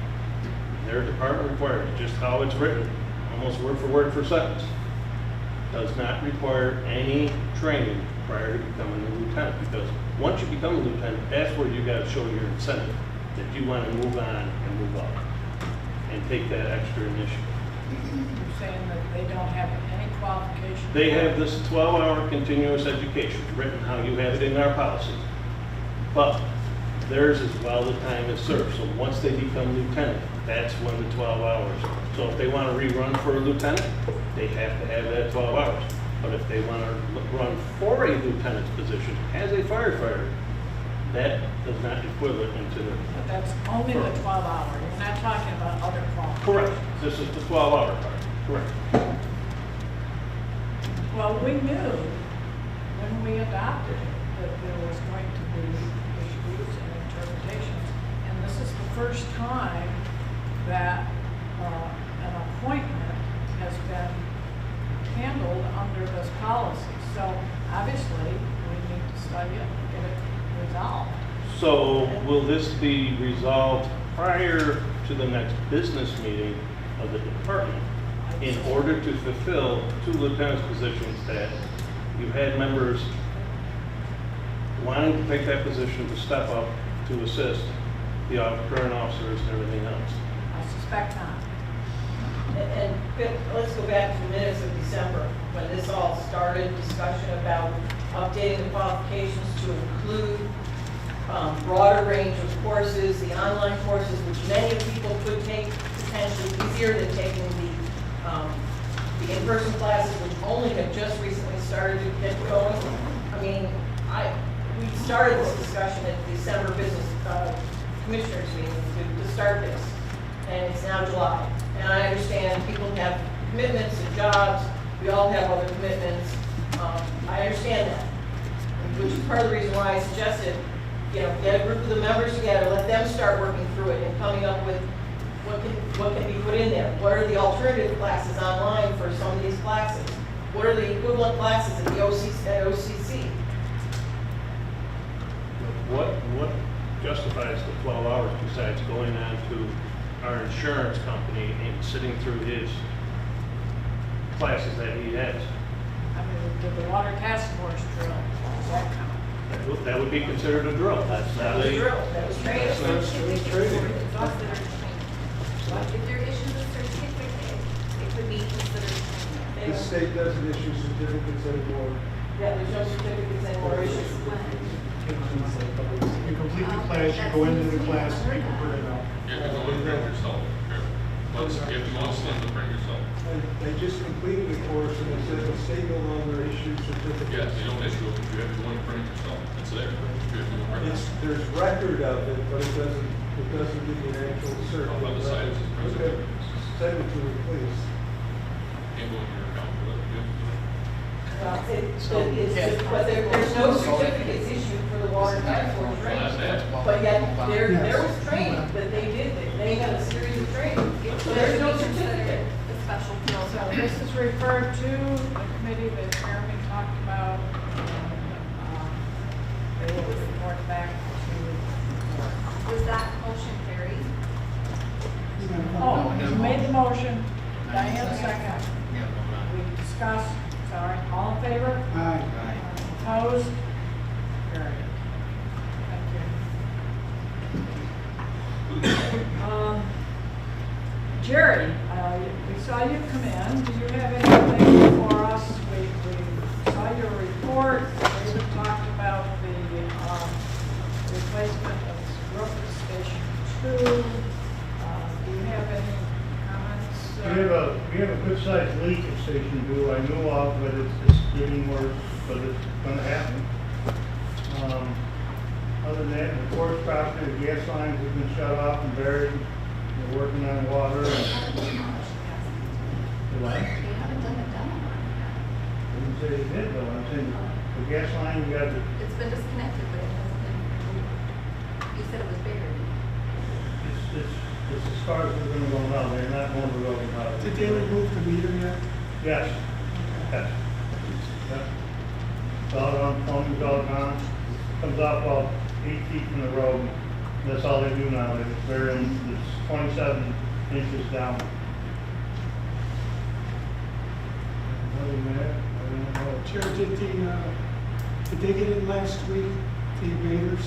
Their department requires, just how it's written, almost word for sentence, does not require any training prior to becoming a lieutenant, because once you become a lieutenant, that's where you gotta show your incentive, that you wanna move on and move up, and take that extra initiative. You're saying that they don't have any qualifications? They have this 12-hour continuous education, written how you have it in our policy. But theirs is while the time is served. So once they become lieutenant, that's when the 12 hours. So if they want to rerun for a lieutenant, they have to have that 12 hours. But if they want to run for a lieutenant's position as a firefighter, that does not equivalent into the. But that's only the 12 hour, you're not talking about other qualifications? Correct. This is the 12-hour part. Correct. Well, we knew when we adopted it that there was going to be issues and interpretations. And this is the first time that an appointment has been handled under this policy. So obviously, we need to study it and get it resolved. So will this be resolved prior to the next business meeting of the department in order to fulfill 2 lieutenant's positions that you had members wanting to take that position to step up to assist the current officers and everything else? I suspect not. and let's go back to the minutes of December, when this all started, discussion about updating the qualifications to include broader range of courses, the online courses, which many people could take potentially easier than taking the in-person classes, which only have just recently started to get going. I mean, we started this discussion at the December business commissioners meeting to start this, and it's now July. And I understand people have commitments and jobs, we all have other commitments. I understand that, which is part of the reason why I suggested, get a group of the members together, let them start working through it and coming up with what can be put in there? What are the alternative classes online for some of these classes? What are the equivalent classes at the OCC? What justifies the 12 hours besides going on to our insurance company and sitting through his classes that he has? I mean, did the water task force drill, does that count? That would be considered a drill. That's not That was a. drill, that was training. That's not- If you're issued a certificate, it could be considered training. The state doesn't issue certificates anymore. Yeah, there's no certificates anymore issued. You complete the class, you go into the class, you can print it out. You have to go and print yourself. You have to go to print yourself. They just completed the course and they said the state no longer issues certificates. Yes, you don't issue it, you have to go and print it yourself. It's there. You have to go and print it. There's record of it, but it doesn't give you an actual cert. Up on the side, it says print Okay, certificates. send it to me, please. Can't go in your account, but you have to do it. But there's no certificates issued for the water task force training. But yet, there was training that they did, they had a series of training. So there's no certificate. The special drill. So this is referred to the committee that Jeremy talked about, and they will report back to the board. Was that motion carried? Oh, you made the motion, Diane second. Yeah, hold on. We discussed, sorry, all in favor? Aye. Opposed? Carried. Thank you. Jerry, we saw you come in. Do you have anything for us? We saw your report. We talked about the replacement of roof at Station 2. Do you have any comments? We have a good sized leak at Station 2, I knew of, but it's getting worse, but it's gonna happen. Other than that, the course property, the gas lines have been shut off and buried, we're working on water. We What? haven't done the demo on I didn't say it did though, I'm saying, the gas line, we got the, it. It's been disconnected, but it hasn't been removed. You said it was buried. it's as far as we're gonna go now, they're not going to road now. Did they remove the meter yet? Yes, yes. Yep. It's all gone, plumbing's all gone, comes off about 8 feet from the road, and that's all they do now, they're in, it's 27 inches down. Other than that, I don't know. Chair, did they get in last week, the invaders?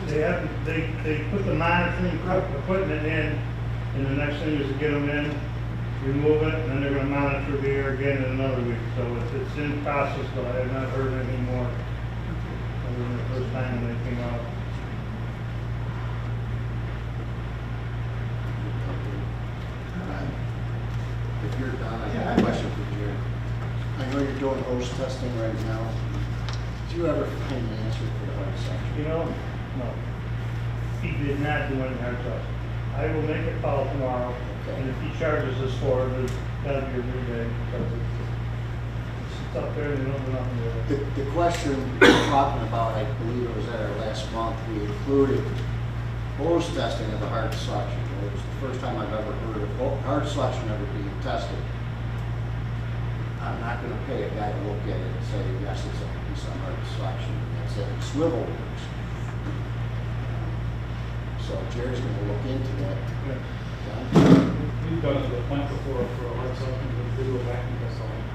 They put the monitoring equipment in, and the next thing is to get them in, remove it, and then they're gonna monitor the air again in another week. So it's in process, but I have not heard any more other than the first time when they came out. If you're done, I Yeah, have a question for Jerry. I know you're doing hose testing right now. Did you ever find an answer for the hard section? You know, no. He did not do any hard stuff. I will make a call tomorrow, and if he charges us for it, it's gotta be a rebate, because it's up there, and they don't do nothing with it. The question we're talking about, I believe it was at our last month, we included hose testing of the hard suction. It was the first time I've ever heard of hard suction ever being tested. I'm not gonna pay a guy to look at it and say, yes, it's a piece of hard suction. It's a swivel works. So Jerry's gonna look into that. Yeah. Done? We've done it to the plant before for a hard suction, we do a vacuum test on it.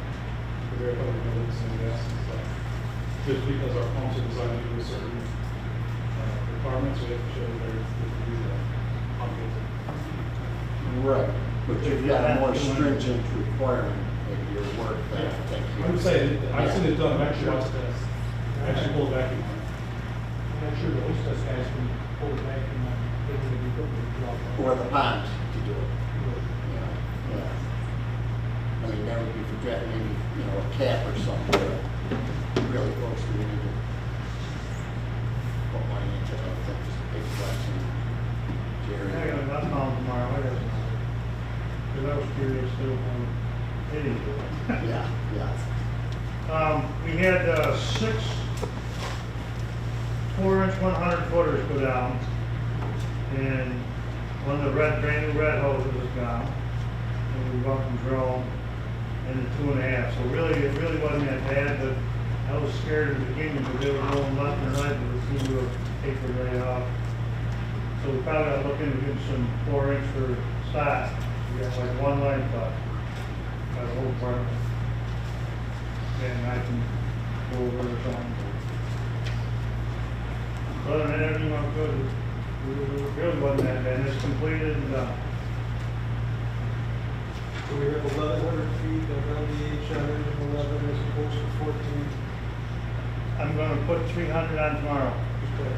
To verify the buildings and gas and stuff. Just because our pumps are designed to do certain requirements, we have to show that they're good to do that. Pump it. Right, but you've got a more stringent requirement in your work than I think you. I would say, I've seen it done, I've actually watched it, actually pulled vacuum. I'm not sure the host test guys can pull it back and get rid of the equipment. Or the pond to do it. Yeah. I mean, that would be for getting maybe, a cap or something, really close to it. Put money into it, I think it's a big question. Jerry. I got that call tomorrow, I got it. Because I was curious too, they didn't do it. Yeah. We had 6 4-inch 100 footers go down, and one of the brand new red hoses is gone. And we bumped and drove into 2.5. So really, it really wasn't that bad, but I was scared at the beginning because they were rolling left and right, but it seemed to have tapered right off. So we probably got to look into getting some 4-inch for stock. We got like one line cut. Got a whole part. And I can go over it on. Other than that, everything went good. It really wasn't that bad. It's completed and done. So we have 1,100 feet around the H on engine 11 as opposed to 14. I'm gonna put 300 on tomorrow. Okay.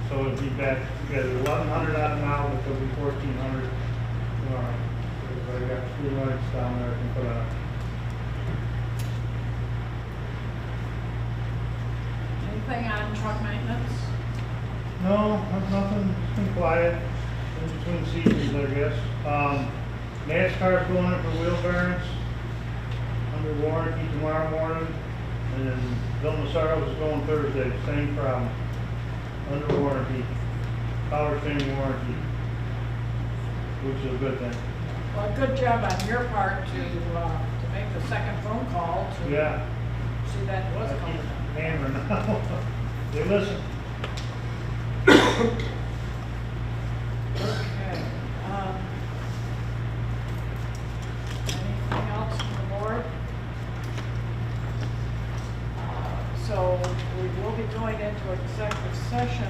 So it'll be back together. 1,100 on now, but it'll be 1,400 tomorrow. So I got 3 lights down there I can put on. Anything on truck maintenance? No, nothing. It's been quiet in between seasons, I guess. NASCAR's going in for wheel bearings under warranty tomorrow morning. And then Bill Massaro's is going Thursday, same problem. Under warranty, power chain warranty, which is a good thing. Well, good job on your part to make the second phone call to Yeah. see that was I coming. keep hammering now. They listen. Okay. Anything else from the board? So we will be going into executive session.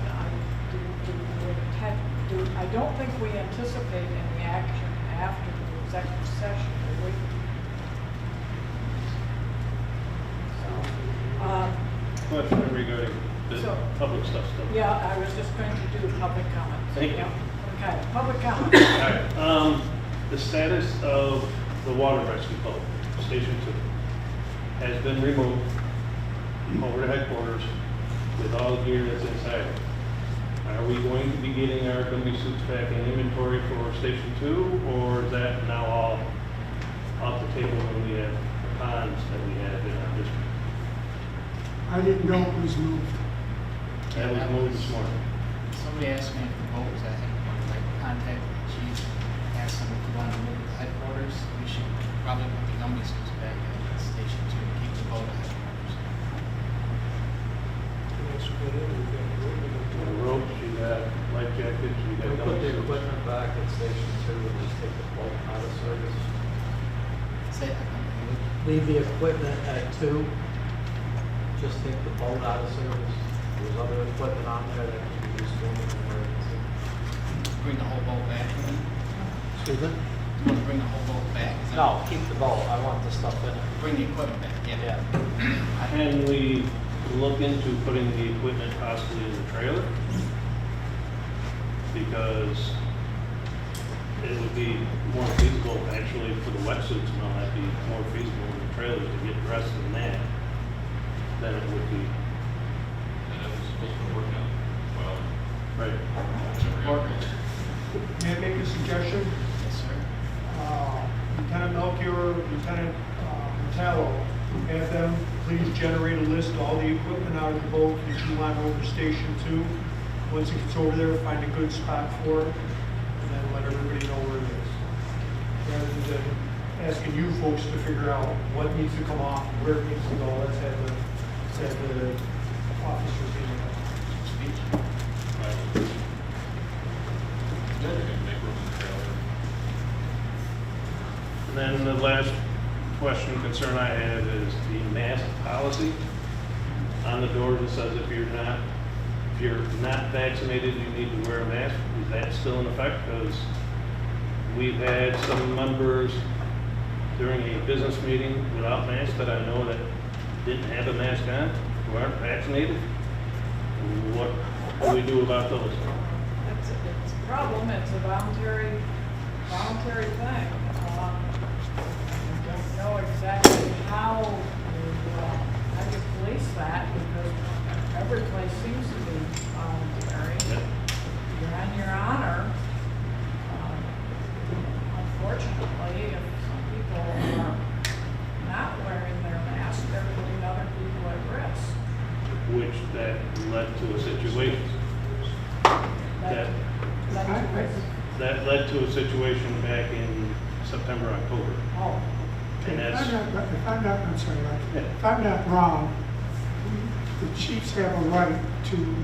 I don't think we anticipate any action after the executive session, do we? So, Question regarding the So- public stuff still. yeah, I was just going to do public comments. Thank you. Yeah. Okay, public comments. All right, the status of the water rescue boat, Station 2, has been removed over to headquarters with all the gear that's inside it. Are we going to be getting our gummy suits back in inventory for Station 2, or is that now all off the table when we have the ponds that we have in our district? I didn't know it was moved. That was moved this morning. Somebody asked me if the boat was at headquarters, like contact the chief, asked him if you want to move it to headquarters. We should probably put the gummy suits back at Station 2 and keep the boat at headquarters. You got ropes, you got life jackets, you got We put gummy the suits. equipment back at Station 2 and just take the boat out of service. Say that again. Leave the equipment at 2, just take the boat out of service. There's other equipment on there that can be used for an emergency. Bring the whole boat back. Excuse me? You want to bring the whole boat back? Is that- No, keep the boat, I want the stuff in it. Bring the equipment back, yeah. Can we look into putting the equipment possibly in the trailer? Because it would be more feasible, actually, for the wetsuits and all that, be more feasible in the trailers to get dressed in that than it would be. And that was supposed to work out well. Right. May I make a suggestion? Yes, sir. Lieutenant Melchior, Lieutenant Metallo, have them please generate a list of all the equipment out of the boat that you want over Station 2. Once it gets over there, find a good spot for it, and then let everybody know where it is. Rather than asking you folks to figure out what needs to come off, where it needs to go, let's have the officers in there. Speech. Good, we can make room in the trailer. And then the last question, concern I have is the mask policy. On the doors, it says if you're not vaccinated, you need to wear a mask. Is that still in effect? Because we've had some members during a business meeting without masks that I know that didn't have a mask on, who aren't vaccinated. What do we do about those? It's a problem, it's a voluntary thing. I don't know exactly how you police that, because every place seems to be voluntary. Yep. You're on your honor. Unfortunately, if some people are not wearing their mask, they're putting other people at risk. Which that led to a situation that That's That led to a situation back in September, October. Oh, And that's, I'm sorry, Mike. Yeah. If I'm not wrong, the chiefs have a right to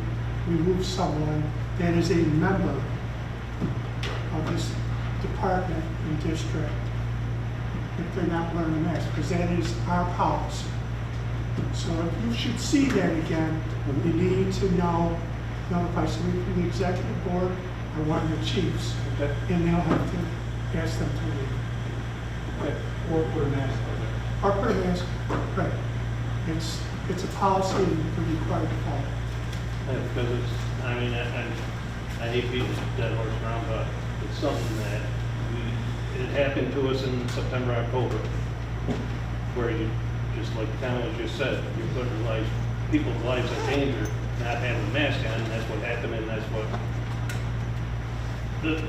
remove someone that is a member of this department and district if they're not wearing a mask, because that is our policy. So if you should see that again, you need to notify somebody from the executive board or one of the chiefs, okay, and they'll have to ask them to leave. okay. Or put a mask on there. Or put a mask, right. It's a policy and they're required to follow. Yeah, because it's, I mean, I hate beating a dead horse around, but it's something that it happened to us in September, October, where you, just like Ken was just said, you're putting people's lives in danger, not having a mask on, and that's what happened, and that's what,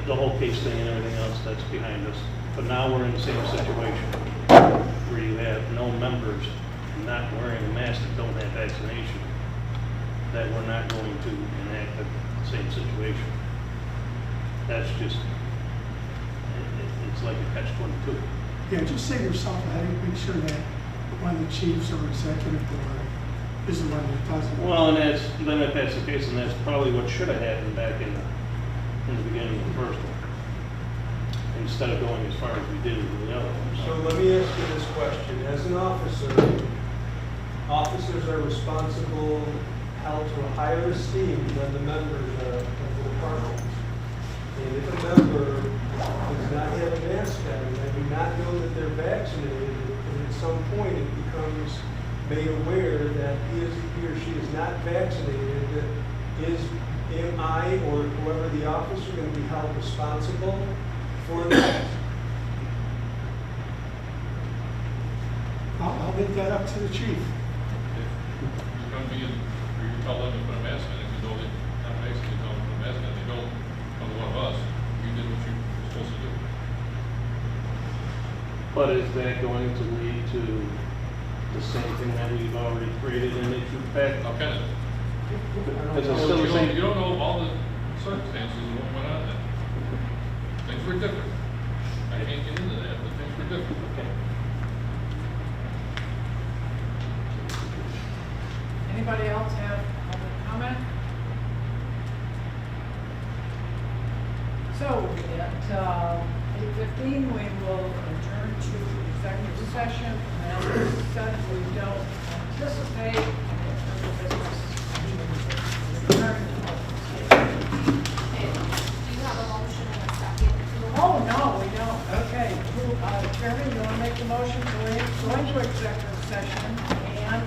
the whole case thing and everything else that's behind us. But now we're in the same situation, where you have no members not wearing a mask that don't have vaccination, that we're not going to enact the same situation. That's just, it's like a catch-22. Yeah, just save yourself a headache, make sure that one of the chiefs or executive board is the one that does it. Well, and then if that's the case, and that's probably what should have happened back in the beginning of the first one, instead of going as far as we did with the other one. So let me ask you this question. As an officer, officers are responsible, held to a higher esteem than the members of the department. And if a member does not have a mask on and do not know that they're vaccinated, and at some point it becomes made aware that he or she is not vaccinated, am I or whoever the officer going to be held responsible for that? I'll leave that up to the chief. You're going to be in, or you tell them to put a mask on, if you know they're not vaccinated, you tell them to put a mask on, they don't come to one of us, you did what you were supposed to do. But is that going to lead to the same thing that we've already created in the PAC? How can it? Because it's still the same. You don't know all the circumstances of what went on then. Things were different. I can't get into that, but things were different. Okay. anybody else have public comment? So at 8:15, we will adjourn to executive session, and said we don't anticipate any further business. Return to open session. Do you have a motion and a second? Oh, no, we don't. Okay, Chairman, you want to make the motion to go into executive session and